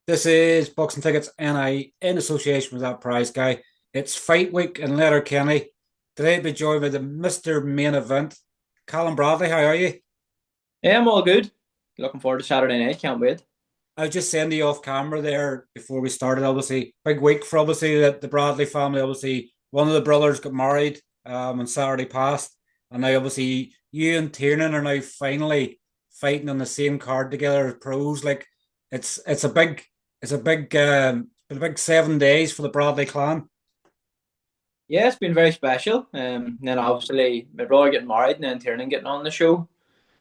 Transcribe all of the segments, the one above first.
This is Boxing Tickets NI in association with that prize guy. It's fight week in Letterkenny. Today I'll be joined by the Mr. Main Event. Callum Bradley, how are you? Yeah, I'm all good. Looking forward to Saturday night. Can't wait. I was just saying to you off camera there before we started, obviously, big week for obviously the Bradley family. Obviously, one of the brothers got married on Saturday past. And now obviously you and Tiernan are now finally fighting on the same card together as pros. Like it's a big been a big 7 days for the Bradley clan. Yeah, it's been very special. Then obviously my brother getting married and then Tiernan getting on the show,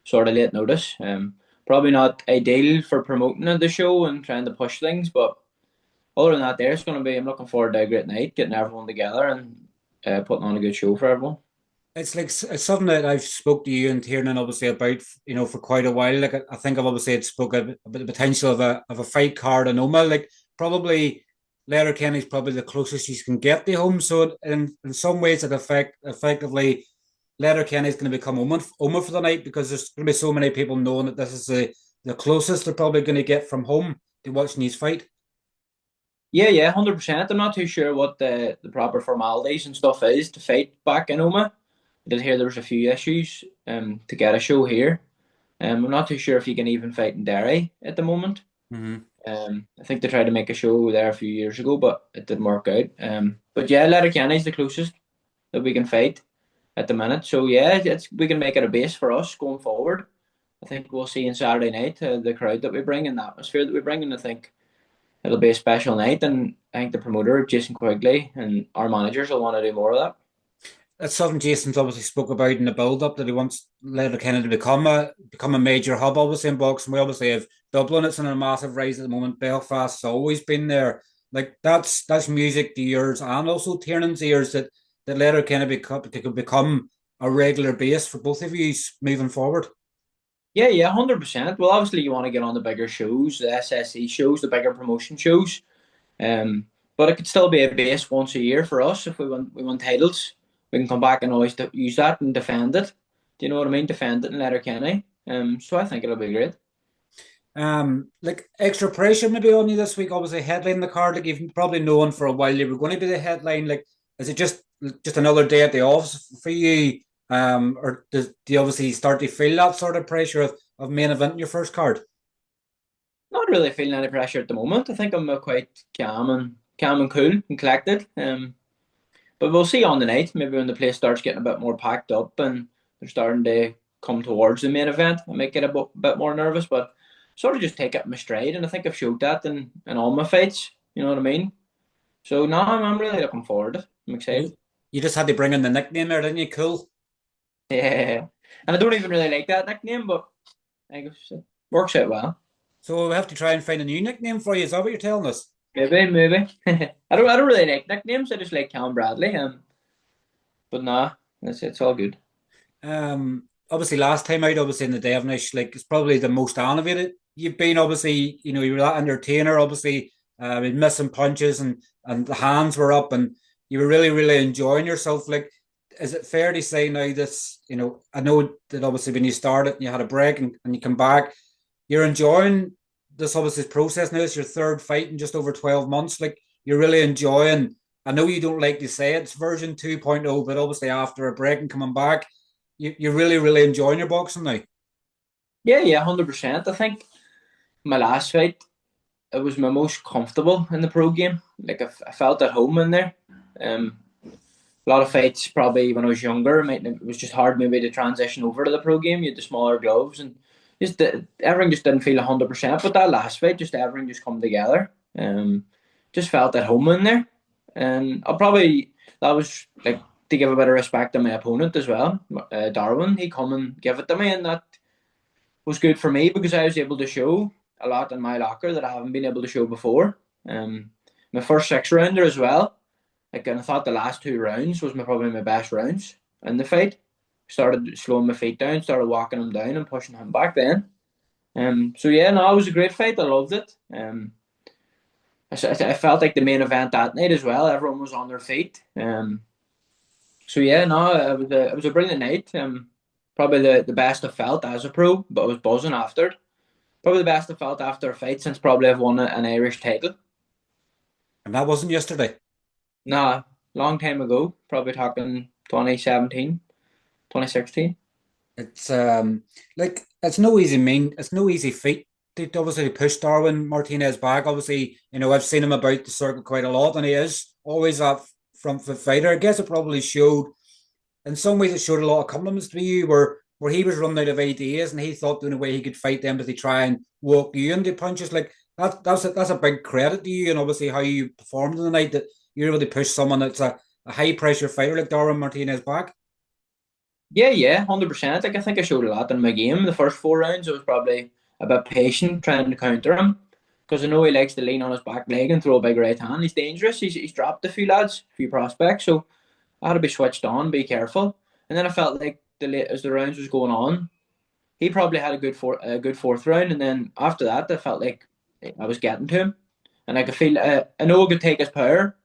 sort of late notice. Probably not ideal for promoting of the show and trying to push things, but other than that, there's going to be. I'm looking forward to a great night, getting everyone together and putting on a good show for everyone. It's like it's something that I've spoke to you and Tiernan obviously about, for quite a while. Like I think I've obviously had spoke about the potential of a fight card in Omagh. Like probably Letterkenny is probably the closest you can get to home. So in some ways it effectively Letterkenny is going to become Omagh for the night because there's going to be so many people knowing that this is the closest they're probably going to get from home to watching these fight. Yeah, yeah, 100%. I'm not too sure what the proper formalities and stuff is to fight back in Omagh. I did hear there was a few issues to get a show here. I'm not too sure if you can even fight in Derry at the moment. Mm-hmm. I think they tried to make a show there a few years ago, but it didn't work out. But yeah, Letterkenny is the closest that we can fight at the minute. So yeah, we can make it a base for us going forward. I think we'll see on Saturday night the crowd that we bring and the atmosphere that we bring, and I think it'll be a special night. And I think the promoter Jason Quigley and our managers will want to do more of that. That's something Jason's obviously spoke about in the build up that he wants Letterkenny to become a major hub, obviously in boxing. We obviously have Dublin, it's in a massive rise at the moment. Belfast's always been there. Like that's music to yours and also Tiernan's ears that Letterkenny could become a regular base for both of you moving forward. Yeah, yeah, 100%. Well, obviously you want to get on the bigger shows, the SSE shows, the bigger promotion shows. Um, but it could still be a base once a year for us if we win titles. We can come back and always use that and defend it. Do you know what I mean? Defend it in Letterkenny. So I think it'll be great. Like extra pressure maybe on you this week. Obviously, headline the card. Like you've probably known for a while you were going to be the headline. Like, is it just another day at the office for you? Or do you obviously start to feel that sort of pressure of main event in your first card? Not really feeling any pressure at the moment. I think I'm quite calm and cool and collected. But we'll see on the night. Maybe when the place starts getting a bit more packed up and they're starting to come towards the main event, I might get a bit more nervous. But sort of just take it in my stride, and I think I've showed that in all my fights. You know what I mean? So no, I'm really looking forward to it. I'm excited. You just had to bring in the nickname there, didn't you? Cool. Yeah, and I don't even really like that nickname, but I guess it works out well. So we have to try and find a new nickname for you. Is that what you're telling us? Maybe. I don't really like nicknames. I just like Callum Bradley. But nah, it's all good. Obviously, last time out, obviously in the Devonish, like it's probably the most animated you've been. Obviously, you were that entertainer. Obviously, with missing punches and the hands were up, and you were really enjoying yourself. Like, is it fair to say now this? I know that obviously when you started, and you had a break and you come back, you're enjoying this obviously process now. It's your third fight in just over 12 months. Like, you're really enjoying. I know you don't like to say it's version 2.0, but obviously after a break and coming back you're really enjoying your boxing now. Yeah, yeah, 100%. I think my last fight, it was my most comfortable in the pro game. Like I felt at home in there. A lot of fights probably when I was younger, it was just hard maybe to transition over to the pro game. You had the smaller gloves and everything just didn't feel 100%. But that last fight, just everything just come together. Just felt at home in there, and that was like to give a bit of respect to my opponent as well. Darwin, he come and give it to me, and that was good for me because I was able to show a lot in my locker that I haven't been able to show before. My first six rounder as well. Like, and I thought the last two rounds was probably my best rounds in the fight. Started slowing my feet down, started walking him down and pushing him back then. So yeah, no, it was a great fight. I loved it. I felt like the main event that night as well. Everyone was on their feet. So yeah, no, it was a brilliant night. Probably the best I felt as a pro, but I was buzzing after it. Probably the best I felt after a fight since probably I've won an Irish title. And that wasn't yesterday. Nah, long time ago. Probably talking 2017, 2016. It's like it's no easy feat to obviously push Darwin Martinez back. Obviously, I've seen him about the circuit quite a lot, and he is always that front foot fighter. I guess it probably showed in some ways it showed a lot of compliments to you where he was running out of ideas and he thought the only way he could fight them was to try and walk you into punches. Like that's a big credit to you and obviously how you performed in the night that you're able to push someone that's a high pressure fighter like Darwin Martinez back. Yeah, 100%. Like I think I showed a lot in my game. The first 4 rounds, I was probably a bit patient trying to counter him because I know he likes to lean on his back leg and throw a big right hand. He's dangerous. He's dropped a few lads, a few prospects. So I had to be switched on, be careful. And then I felt like as the rounds was going on, he probably had a good fourth round, and then after that, I felt like I was getting to him, and I could feel I know I could take his power,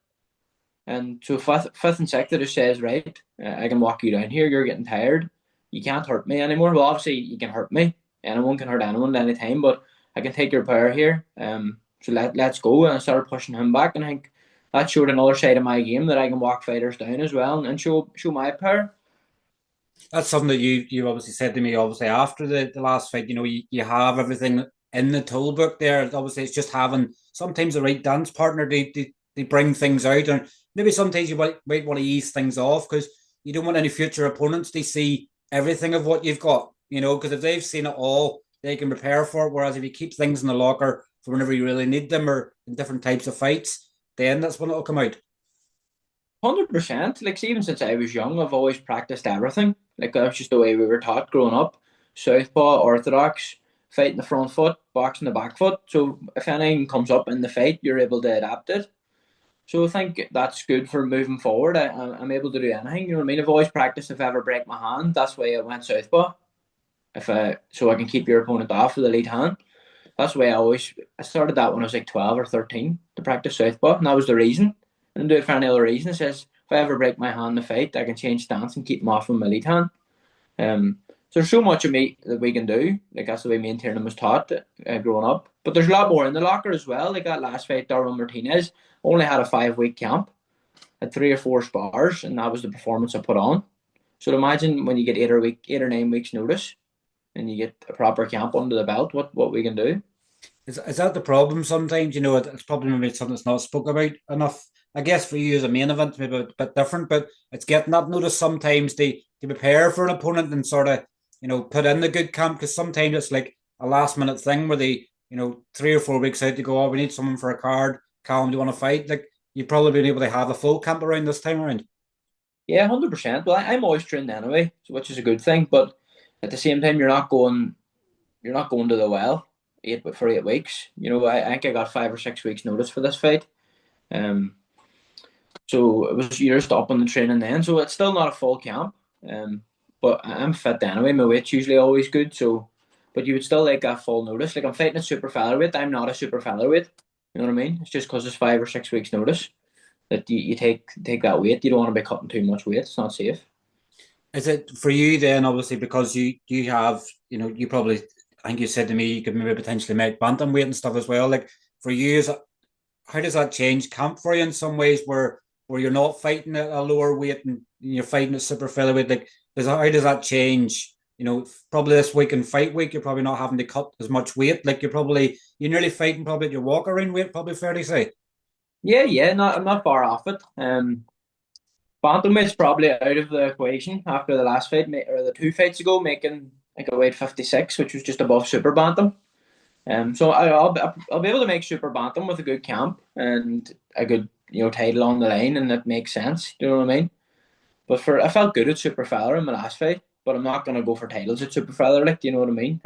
and so fifth and sixth, I just says right, I can walk you down here. You're getting tired. You can't hurt me anymore. Well, obviously you can hurt me. Anyone can hurt anyone at any time, but I can take your power here. So let's go. And I started pushing him back, and I think that showed another side of my game that I can walk fighters down as well and show my power. That's something that you obviously said to me obviously after the last fight. You have everything in the tool book there. Obviously it's just having sometimes the right dance partner to bring things out, and maybe sometimes you might want to ease things off because you don't want any future opponents to see everything of what you've got, because if they've seen it all they can prepare for it, whereas if you keep things in the locker for whenever you really need them or in different types of fights, then that's when it'll come out. 100%. Like even since I was young, I've always practiced everything. Like that's just the way we were taught growing up. Southpaw, orthodox, fighting the front foot, boxing the back foot. So if anything comes up in the fight, you're able to adapt it. So I think that's good for moving forward. I'm able to do anything. You know what I mean? I've always practiced if I ever break my hand. That's why I went southpaw. So I can keep your opponent off with the lead hand. That's the way I started that when I was like 12 or 13 to practice southpaw, and that was the reason. I didn't do it for any other reason. It says if I ever break my hand in the fight, I can change stance and keep him off with my lead hand. So there's so much of me that we can do. Like that's the way me and Tiernan was taught growing up. But there's a lot more in the locker as well. Like that last fight, Darwin Martinez only had a 5-week camp, had 3 or 4 spars, and that was the performance I put on. So imagine when you get 8 or 9 weeks notice, and you get a proper camp under the belt, what we can do. Is that the problem sometimes? It's probably maybe something that's not spoke about enough. I guess for you as a main event, maybe a bit different, but it's getting that notice sometimes to prepare for an opponent and sort of, put in the good camp because sometimes it's like a last minute thing where they, 3 or 4 weeks out to go, oh, we need someone for a card. Callum, do you want to fight? Like you've probably been able to have a full camp around this time around. Yeah, 100%. Well, I'm always trained anyway, which is a good thing. But at the same time, you're not going to the well for 8 weeks. I think I got 5 or 6 weeks notice for this fight. So it was you're stopping the training then. So it's still not a full camp. But I'm fit anyway. My weight's usually always good. So, but you would still like a full notice. Like I'm fighting a super featherweight. I'm not a super featherweight. You know what I mean? It's just because it's 5 or 6 weeks notice that you take that weight. You don't want to be cutting too much weight. It's not safe. Is it for you then? Obviously, because you have you probably I think you said to me you could maybe potentially make bantamweight and stuff as well. Like for you, how does that change camp for you in some ways where you're not fighting at a lower weight and you're fighting at super featherweight? Like, how does that change? Probably this week in fight week, you're probably not having to cut as much weight. Like you're nearly fighting probably at your walk around weight, probably fair to say. Yeah. I'm not far off it. Bantamweight's probably out of the equation after the last fight, or the 2 fights ago, making like a weight 56, which was just above super bantam. So I'll be able to make super bantam with a good camp and a good title on the line, and it makes sense. Do you know what I mean? But I felt good at super feather in my last fight, but I'm not gonna go for titles at super feather. Like, do you know what I mean?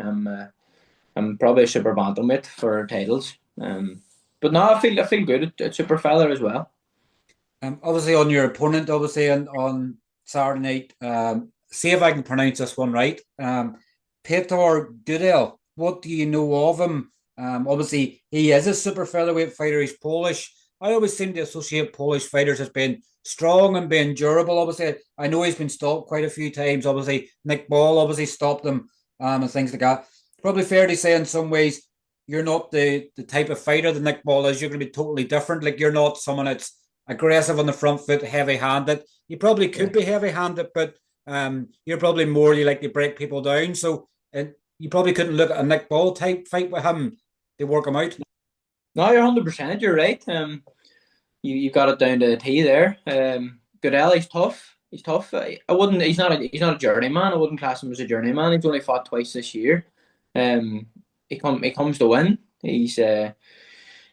I'm probably a super bantamweight for titles. But no, I feel good at super feather as well. Obviously on your opponent, obviously on Saturday night. See if I can pronounce this one right. Peter Goodell. What do you know of him? Obviously he is a super featherweight fighter. He's Polish. I always seem to associate Polish fighters as being strong and being durable. Obviously, I know he's been stopped quite a few times. Obviously, Nick Ball obviously stopped him and things like that. probably fair to say in some ways you're not the type of fighter that Nick Ball is. You're going to be totally different. Like you're not someone that's aggressive on the front foot, heavy handed. You probably Yeah. could be heavy handed, but you're probably more you like to break people down. So you probably couldn't look at a Nick Ball type fight with him to work him out. No, you're 100%. You're right. You got it down to a T there. Goodell, he's tough. He's tough. I wouldn't. He's not a journeyman. I wouldn't class him as a journeyman. He's only fought twice this year. Um, he comes to win. He's a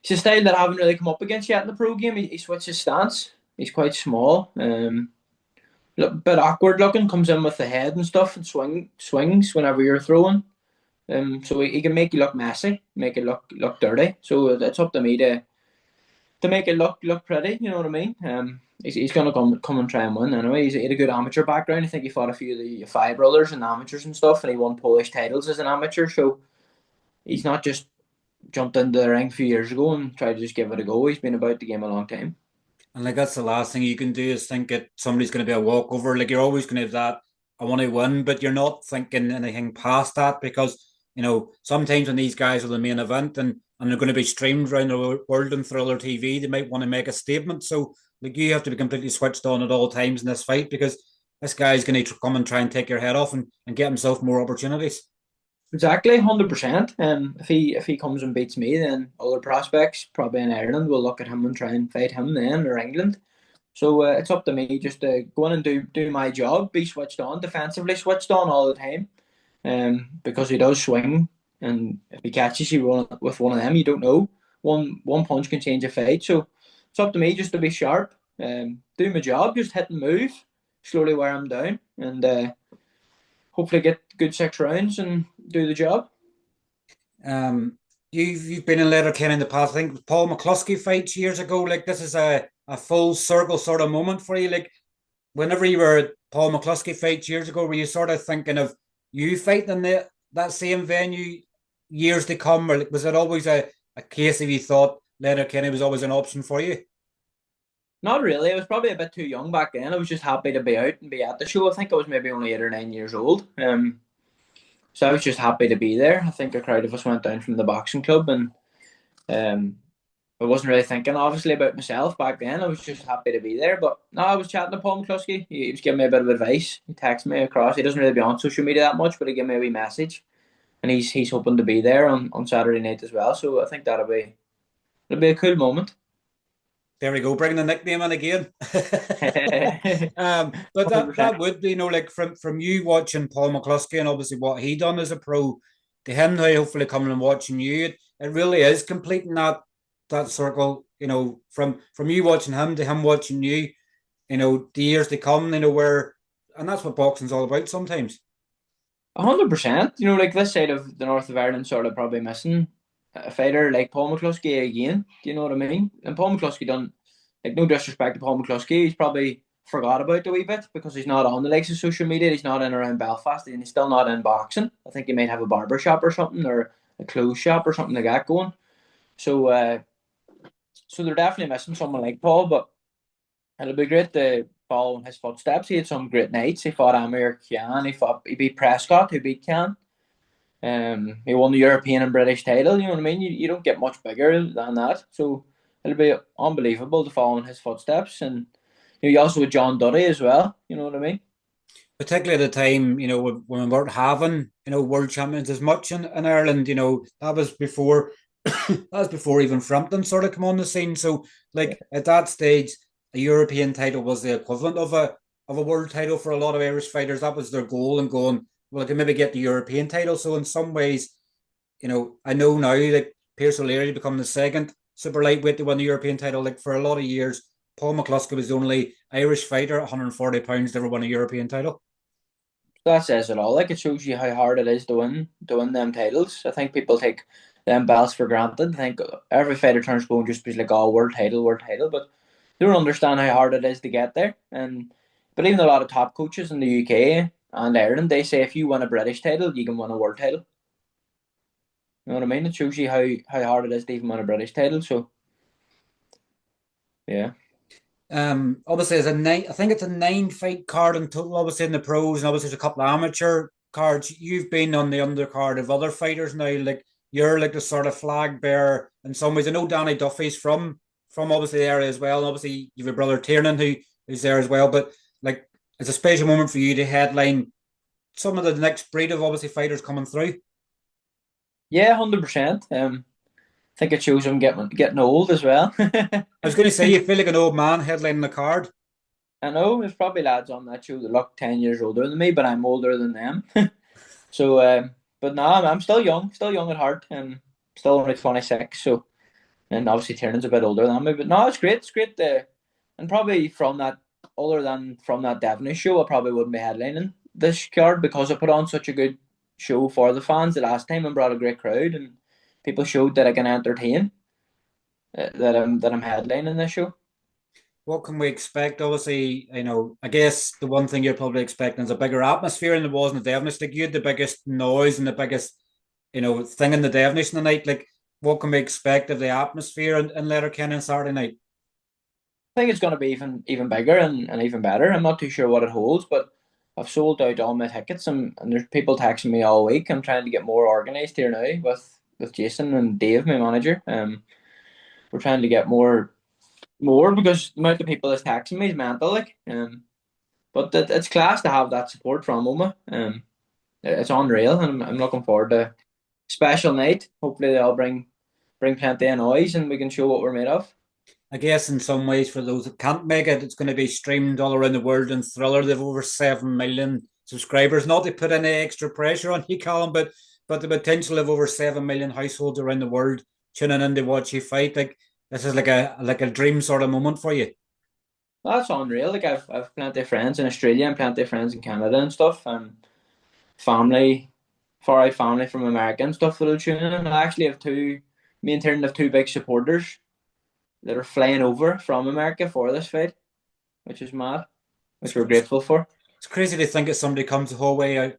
style that I haven't really come up against yet in the pro game. He switches his stance. He's quite small. Look, bit awkward looking. Comes in with the head and stuff and swings whenever you're throwing. So he can make you look messy, make it look dirty. So it's up to me to make it look pretty. You know what I mean? He's gonna come and try and win anyway. He had a good amateur background. I think he fought a few of the Five brothers and amateurs and stuff, and he won Polish titles as an amateur. So he's not just jumped into the ring a few years ago and tried to just give it a go. He's been about the game a long time. And like that's the last thing you can do is think that somebody's going to be a walkover. Like you're always going to have that I want to win, but you're not thinking anything past that because sometimes when these guys are the main event and they're going to be streamed around the world and through their TV, they might want to make a statement. So like you have to be completely switched on at all times in this fight because this guy's going to come and try and take your head off and get himself more opportunities. Exactly, 100%. If he comes and beats me, then other prospects, probably in Ireland, will look at him and try and fight him then, or England. So it's up to me just to go in and do my job, be switched on, defensively switched on all the time. Because he does swing, and if he catches you with one of them, you don't know. One punch can change a fight. So it's up to me just to be sharp, do my job, just hit and move, slowly wear him down, and hopefully get good 6 rounds and do the job. You've been in Letterkenny in the past. I think Paul McCloskey fights years ago. Like this is a full circle sort of moment for you. Like whenever you were at Paul McCloskey fights years ago, were you sort of thinking of you fighting in that same venue years to come, or like, was it always a case of you thought Letterkenny was always an option for you? Not really. I was probably a bit too young back then. I was just happy to be out and be at the show. I think I was maybe only 8 or 9 years old. So I was just happy to be there. I think a crowd of us went down from the boxing club, and um, I wasn't really thinking, obviously, about myself back then. I was just happy to be there. But no, I was chatting to Paul McCloskey. He was giving me a bit of advice. He texted me across. He doesn't really be on social media that much, but he gave me a wee message. And he's hoping to be there on Saturday night as well. So I think it'll be a cool moment. There we go, bringing the nickname in again. But that 100%. that would be, like from you watching Paul McCluskey and obviously what he done as a pro to him now hopefully coming and watching you, it really is completing that circle, from you watching him to him watching you, the years to come, where and that's what boxing's all about sometimes. 100%. Like this side of the north of Ireland sort of probably missing a fighter like Paul McCloskey again. Do you know what I mean? And Paul McCloskey done, like, no disrespect to Paul McCloskey, he's probably forgot about a wee bit because he's not on the likes of social media. He's not in around Belfast, and he's still not in boxing. I think he might have a barber shop or something, or a clothes shop or something like that going. So they're definitely missing someone like Paul, but it'll be great to follow in his footsteps. He had some great nights. He fought Amir, Kian. He beat Prescott, who beat Kian. He won the European and British title. You know what I mean? You don't get much bigger than that. So it'll be unbelievable to follow in his footsteps. And you also with John Duddy as well. You know what I mean? Particularly at the time, when we weren't having, world champions as much in Ireland, that was before that was before even Frampton sort of come on the scene. So Yeah. like at that stage, a European title was the equivalent of a world title for a lot of Irish fighters. That was their goal and going, well, I can maybe get the European title. So in some ways, I know now that Pierce O'Leary become the second super lightweight to win the European title. Like for a lot of years, Paul McCluskey was the only Irish fighter, 140 pounds, to ever win a European title. That says it all. Like, it shows you how hard it is to win them titles. I think people take them belts for granted. I think every fighter turns pro and just be like, oh, world title, world title. But they don't understand how hard it is to get there. But even a lot of top coaches in the UK and Ireland, they say if you win a British title, you can win a world title. You know what I mean? It shows you how hard it is to even win a British title. So, yeah. Obviously, I think it's a 9 fight card in total. Obviously, in the pros, and obviously, there's a couple of amateur cards, you've been on the undercard of other fighters now. Like you're like the sort of flag bearer in some ways. I know Danny Duffy's from obviously the area as well, and obviously you've a brother Tiernan who's there as well. But like it's a special moment for you to headline some of the next breed of obviously fighters coming through. Yeah, 100%. I think it shows I'm getting old as well. I was going to say you feel like an old man headlining the card. I know there's probably lads on that show that look 10 years older than me, but I'm older than them. So, but no, I'm still young at heart, and still only 26. So, and obviously Tiernan's a bit older than me, but no, it's great. It's great. And probably from that, other than from that Devonish show, I probably wouldn't be headlining this card because I put on such a good show for the fans the last time and brought a great crowd, and people showed that I can entertain. That I'm headlining this show. What can we expect? Obviously, I guess the one thing you're probably expecting is a bigger atmosphere than there was in the Devonish. Like you had the biggest noise and the biggest, thing in the Devonish tonight. Like, what can we expect of the atmosphere in Letterkenny on Saturday night? I think it's going to be even bigger and even better. I'm not too sure what it holds, but I've sold out all my tickets, and there's people texting me all week. I'm trying to get more organised here now with Jason and Dave, my manager. We're trying to get more because the amount of people that's texting me is mental. Like, but it's class to have that support from Omagh. It's unreal, and I'm looking forward to a special night. Hopefully, they all bring plenty of noise, and we can show what we're made of. I guess in some ways, for those that can't make it, it's going to be streamed all around the world. And Thriller, they've over 7 million subscribers. Not to put any extra pressure on you, Callum, but the potential of over 7 million households around the world tuning in to watch you fight. Like this is like a dream sort of moment for you. That's unreal. Like I've plenty of friends in Australia and plenty of friends in Canada and stuff, and family, far out family from America and stuff that'll tune in. And I actually have me and Tiernan have two big supporters that are flying over from America for this fight, which is mad, which we're grateful for. It's crazy to think that somebody comes the whole way out,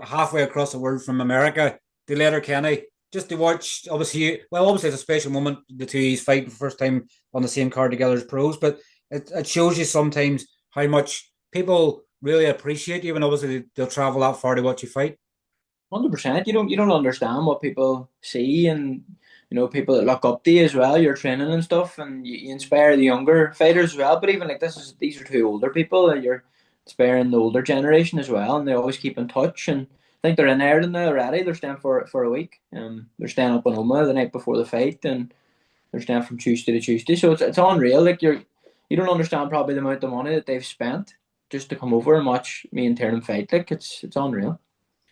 halfway across the world from America to Letterkenny just to watch. Obviously it's a special moment. The two E's fighting for the first time on the same card together as pros, but it shows you sometimes how much people really appreciate you, and obviously they'll travel that far to watch you fight. 100%. You don't understand what people see, and people that look up to you as well. You're training and stuff, and you inspire the younger fighters as well. But even like these are two older people, and you're inspiring the older generation as well, and they always keep in touch. And I think they're in Ireland now already. They're staying for a week. They're staying up in Omagh the night before the fight, and they're staying from Tuesday to Tuesday. So it's unreal. Like you don't understand probably the amount of money that they've spent just to come over and watch me and Tiernan fight. Like it's unreal.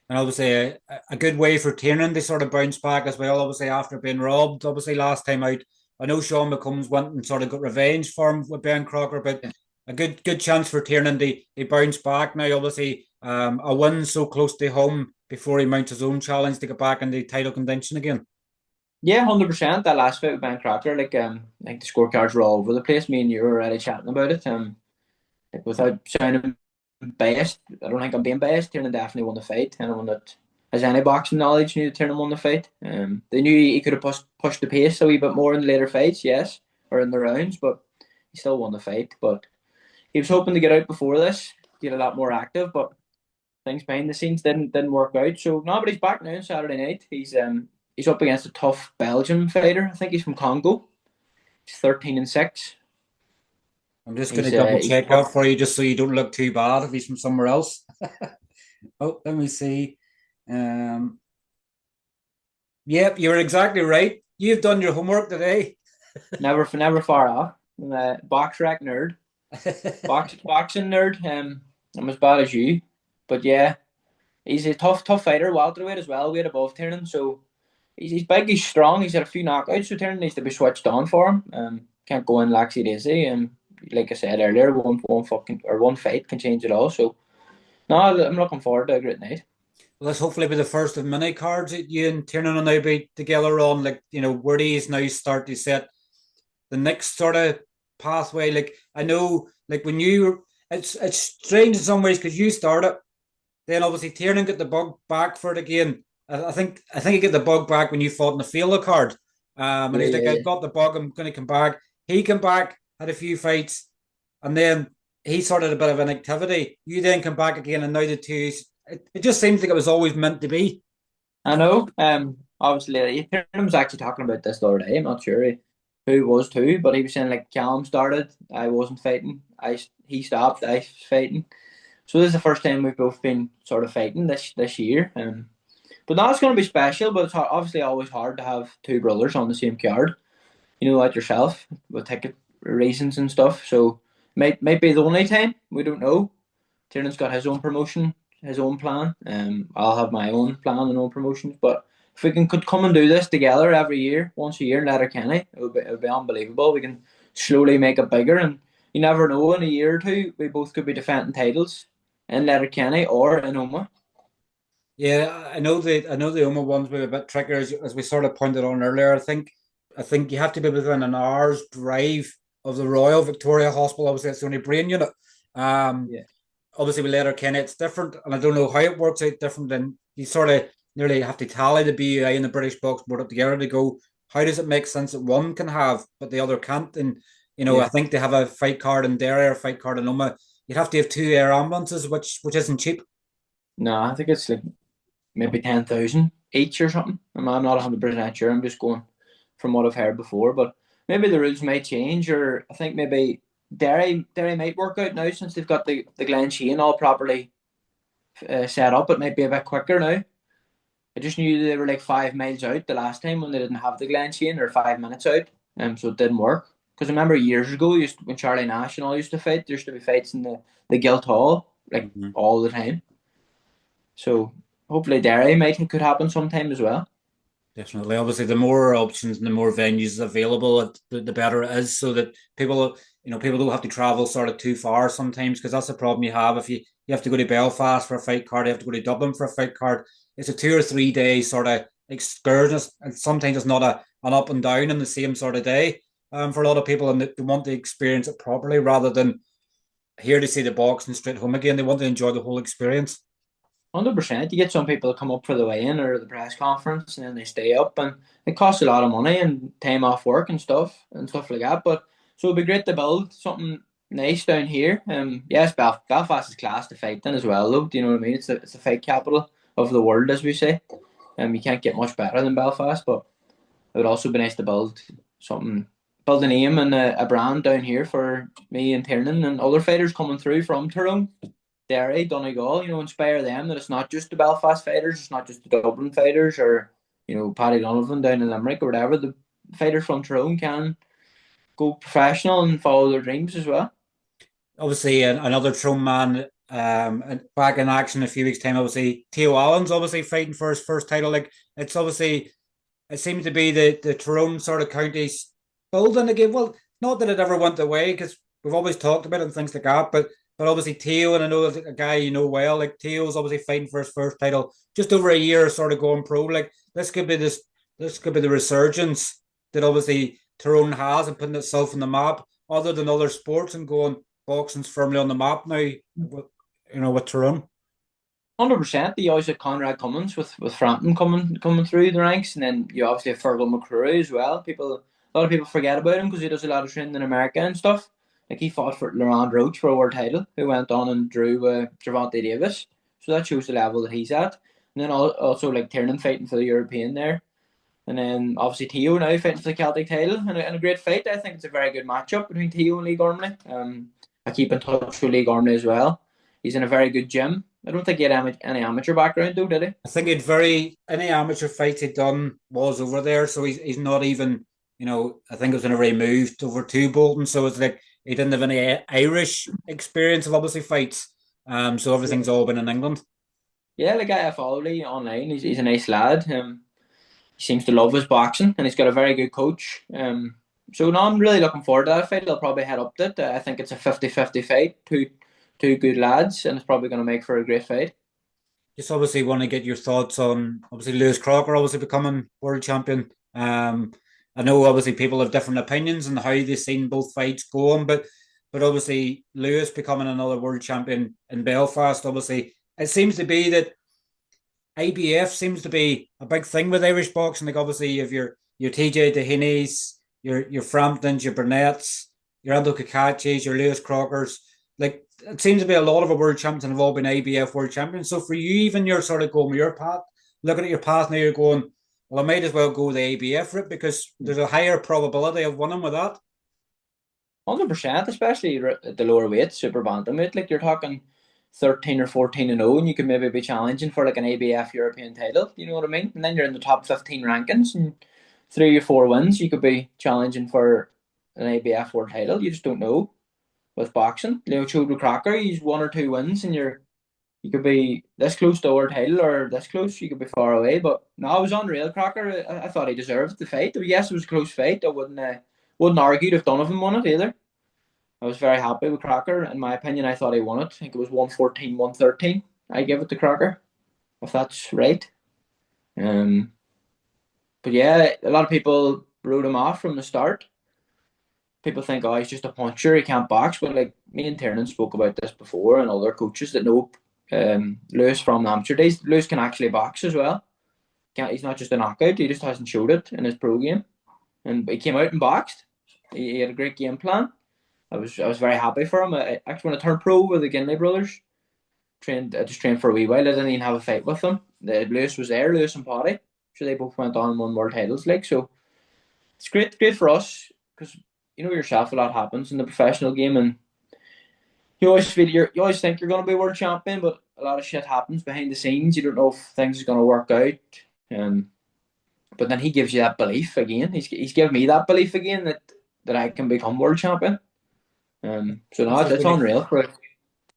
And obviously a good way for Tiernan to sort of bounce back as well, obviously after being robbed. Obviously last time out, I know Sean McCombs went and sort of got revenge for him with Ben Crocker, but a good chance for Tiernan to bounce back now. Obviously a win so close to home before he mounts his own challenge to get back in the title contention again. Yeah, 100%. That last fight with Ben Crocker, like I think the scorecards were all over the place. Me and you were already chatting about it. Like without sounding biased, I don't think I'm being biased. Tiernan definitely won the fight. Anyone that has any boxing knowledge knew that Tiernan won the fight. They knew he could have pushed the pace a wee bit more in the later fights, yes, or in the rounds, but he still won the fight. But he was hoping to get out before this, get a lot more active, but things behind the scenes didn't work out. So no, but he's back now on Saturday night. He's up against a tough Belgian fighter. I think he's from Congo. He's 13-6. I'm just going to double check that for you, just so you don't look too bad if he's from somewhere else. Oh, let me see. Yep, you're exactly right. You've done your homework today. Never far off. I'm a box rack nerd. Boxing nerd. I'm as bad as you. But yeah, he's a tough fighter. Welterweight as well, weight above Tiernan. So he's big, he's strong, he's had a few knockouts, so Tiernan needs to be switched on for him. Can't go in laxy daisy. Like I said earlier, one fight can change it all. So no, I'm looking forward to a great night. Well, this hopefully be the first of many cards that you and Tiernan will now be together on. Like, where do you now start to set the next sort of pathway? Like, I know, like when it's strange in some ways because you started, then obviously Tiernan got the bug back for it again. I think he got the bug back when you fought in the Feargal card. And he's like, I've got the bug, I'm going to come back. He came back, had a few fights, and then he started a bit of an activity. You then come back again, and now the two it just seems like it was always meant to be. I know. Obviously, Tiernan was actually talking about this the other day. I'm not sure who was who, but he was saying like Callum started. I wasn't fighting. He stopped. I was fighting. So this is the first time we've both been sort of fighting this year. But now it's going to be special. But it's obviously always hard to have two brothers on the same card. You know that yourself with ticket reasons and stuff. So might be the only time. We don't know. Tiernan's got his own promotion, his own plan. I'll have my own plan and own promotions. But if we could come and do this together every year, once a year in Letterkenny, it would be unbelievable. We can slowly make it bigger, and you never know. In a year or two, we both could be defending titles in Letterkenny or in Omagh. Yeah, I know the Oma ones were a bit trickier as we sort of pointed on earlier. I think you have to be within an hour's drive of the Royal Victoria Hospital. Obviously, it's the only brain unit. Um, Yeah. Obviously with Letterkenny it's different, and I don't know how it works out different. Than you sort of nearly have to tally the BUI and the British box board up together to go. How does it make sense that one can have but the other can't? And I Yeah. think they have a fight card in Derry or a fight card in Omagh. You'd have to have two air ambulances, which isn't cheap. No, I think it's like maybe 10,000 each or something. I'm not 100% sure. I'm just going from what I've heard before, but maybe the rules might change, or I think maybe Derry might work out now since they've got the Glen Sheen all properly set up. It might be a bit quicker now. I just knew they were like 5 miles out the last time when they didn't have the Glen Sheen, or 5 minutes out, so it didn't work. Because I remember years ago, when Charlie Nash and all used to fight, there used to be fights in the Guildhall like Mm-hmm. all the time. So hopefully Derry might could happen sometime as well. Definitely. Obviously, the more options and the more venues available, the better it is, so that people don't have to travel sort of too far sometimes, because that's the problem you have. If you have to go to Belfast for a fight card, you have to go to Dublin for a fight card. It's a 2 or 3 day sort of excursion, and sometimes it's not an up and down in the same sort of day. For a lot of people, and they want to experience it properly rather than here to see the box and straight home again. They want to enjoy the whole experience. 100%. You get some people to come up for the weigh-in or the press conference, and then they stay up, and it costs a lot of money and time off work and stuff like that. But so it'd be great to build something nice down here. Yes, Belfast is class to fight in as well, though. Do you know what I mean? It's a fight capital of the world, as we say. You can't get much better than Belfast, but it would also be nice to build a name and a brand down here for me and Tiernan and other fighters coming through from Tyrone, Derry, Donegal. Inspire them that it's not just the Belfast fighters, it's not just the Dublin fighters, or Paddy Donovan down in Limerick or whatever. The fighters from Tyrone can go professional and follow their dreams as well. Obviously, another Throne man back in action a few weeks' time. Obviously, Theo Allen's obviously fighting for his first title. Like, it's obviously, it seems to be the Tyrone sort of counties building again. Well, not that it ever went away, because we've always talked about it and things like that. But obviously Theo, and I know a guy you know well, like Theo's obviously fighting for his first title, just over a year, sort of going pro. Like, this could be the resurgence that obviously Tyrone has, and putting itself on the map, other than other sports, and going boxing's firmly on the map now. With Tyrone. 100%. You always had Conrad Cummings with Frampton coming through the ranks, and then you obviously have Feargal McCrory as well. A lot of people forget about him because he does a lot of training in America and stuff. Like, he fought for Laurent Roach for a world title, who went on and drew Gervonta Davis. So that shows the level that he's at. And then also like Tiernan fighting for the European there. And then obviously Theo now fighting for the Celtic title, and a great fight. I think it's a very good matchup between Theo and Lee Gormley. I keep in touch with Lee Gormley as well. He's in a very good gym. I don't think he had any amateur background though, did he? I think any amateur fights he'd done was over there, so he's not even. I think it was whenever he moved over to Bolton, so it's like he didn't have any Irish experience of obviously fights. So everything's all been in England. Yeah, like I follow Lee online. He's a nice lad. He seems to love his boxing, and he's got a very good coach. So no, I'm really looking forward to that fight. I'll probably head up to it. I think it's a 50-50 fight. Two good lads, and it's probably going to make for a great fight. Just obviously want to get your thoughts on obviously Lewis Crocker obviously becoming world champion. I know obviously people have different opinions on how they've seen both fights going, but obviously Lewis becoming another world champion in Belfast, obviously it seems to be that IBF seems to be a big thing with Irish boxing. Like, obviously you have your TJ your Framptons, your Burnett's, your Anto Cacaces, your Lewis Crockers. Like, it seems to be a lot of our world champions have all been ABF world champions. So for you, even you're sort of going with your path, looking at your path now, you're going, well, I might as well go the ABF route because there's a higher probability of winning with that. 100%, especially at the lower weight, super bantamweight. Like you're talking 13 or 14-0, and you could maybe be challenging for like an ABF European title. You know what I mean? And then you're in the top 15 rankings, and 3 or 4 wins, you could be challenging for an ABF world title. You just don't know with boxing. You know, with Crocker, he's 1 or 2 wins, and you could be this close to a world title or this close. You could be far away. But no, I was unreal. Crocker, I thought he deserved the fight. Yes, it was a close fight. I wouldn't argue if Donovan won it either. I was very happy with Crocker. In my opinion, I thought he won it. I think it was 114, 113. I give it to Crocker, if that's right. But yeah, a lot of people wrote him off from the start. People think, oh, he's just a puncher, he can't box. But like me and Tiernan spoke about this before, and other coaches that know Lewis from the amateur days. Lewis can actually box as well. He's not just a knockout. He just hasn't showed it in his pro game. And he came out and boxed. He had a great game plan. I was very happy for him. Actually, when I turned pro with the Ginley brothers, I just trained for a wee while. I didn't even have a fight with them. Lewis was there, Lewis and Paddy. So they both went on and won world titles. Like, so it's great for us because you know yourself, a lot happens in the professional game, and you always think you're going to be world champion, but a lot of shit happens behind the scenes. You don't know if things are going to work out. But then he gives you that belief again. He's given me that belief again that I can become world champion. So no, it's unreal for it.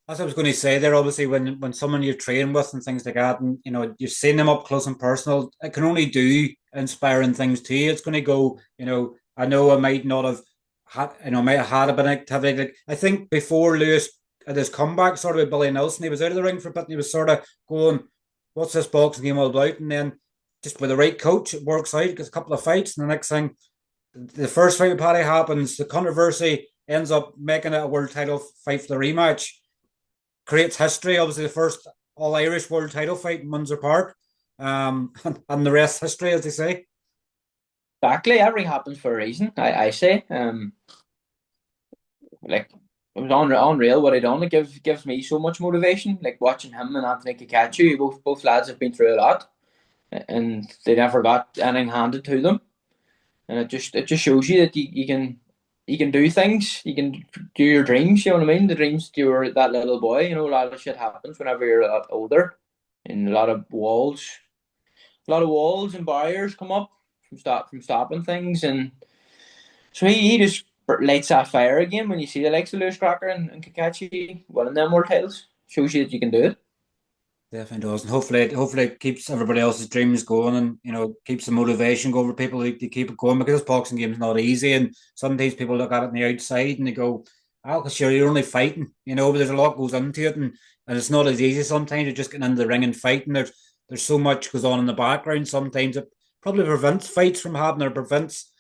As I was going to say there, obviously, when someone you train with and things like that, and you know you've seen them up close and personal, it can only do inspiring things to you. It's going to go, you know, I know I might not have had, you know, might have had a bit of activity. Like I think before Lewis at his comeback, sort of with Billy Nelson, he was out of the ring for a bit, and he was sort of going, "What's this boxing game all about?" And then just with the right coach, it works out. Gets a couple of fights, and the next thing, the first fight with Paddy happens. The controversy ends up making it a world title fight for the rematch. Creates history. Obviously, the first all-Irish world title fight in Windsor Park, and the rest history, as they say. Exactly, everything happens for a reason. I say, like it was unreal what he done. It gives me so much motivation. Like watching him and Anthony Cacace, both lads have been through a lot, and they never got anything handed to them. And it just shows you that you can do things. You can do your dreams. You know what I mean? The dreams you were that little boy. You know, a lot of shit happens whenever you're a lot older, and a lot of walls and barriers come up from stopping things. And so he just lights that fire again when you see the likes of Lewis Crocker and Cacace winning them world titles. Shows you that you can do it. Definitely does, and hopefully it keeps everybody else's dreams going, and you know keeps the motivation going for people to keep it going, because this boxing game is not easy, and sometimes people look at it on the outside and they go, "Oh, because you're only fighting," you know, but there's a lot goes into it, and it's not as easy sometimes. You're just getting into the ring and fighting. There's so much goes on in the background. Sometimes it probably prevents fights from happening, or prevents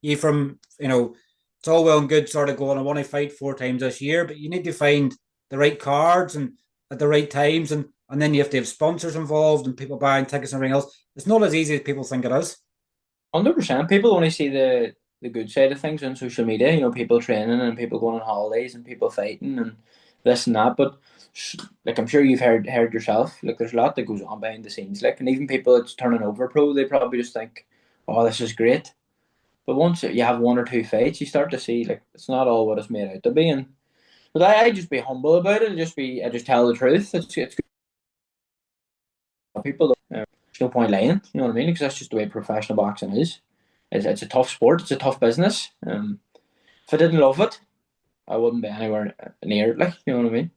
you from, you know, it's all well and good sort of going, I want to fight 4 times this year, but you need to find the right cards and at the right times, and then you have to have sponsors involved and people buying tickets and everything else. It's not as easy as people think it is. 100%. People only see the good side of things on social media. You know, people training and people going on holidays and people fighting and this and that. But like I'm sure you've heard yourself, like there's a lot that goes on behind the scenes. Like, and even people that's turning over pro, they probably just think, "Oh, this is great." But once you have 1 or 2 fights, you start to see like it's not all what it's made out to be. And but I just be humble about it. I just tell the truth. It's good. People. There's no point lying. You know what I mean? Because that's just the way professional boxing is. It's a tough sport. It's a tough business. If I didn't love it, I wouldn't be anywhere near it. Like, you know what I mean?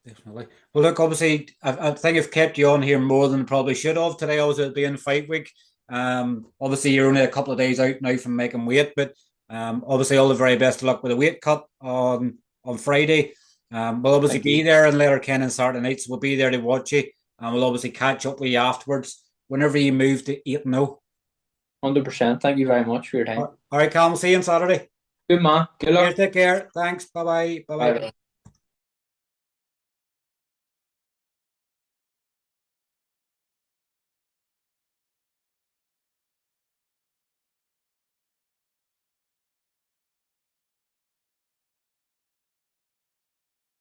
Definitely. Well, look, obviously, I think I've kept you on here more than I probably should have today. Obviously, it being fight week. Obviously, you're only a couple of days out now from making weight, but obviously, all the very best of luck with the weight cut on Friday. We'll obviously be there in Letterkenny on Saturday night, so we'll be there to watch you, and we'll obviously catch up with you afterwards whenever you move to 8-0. 100%. Thank you very much for your time. All right, Callum, see you on Saturday. Good man. Good luck. Take care. Thanks. Bye-bye. Bye-bye. Bye.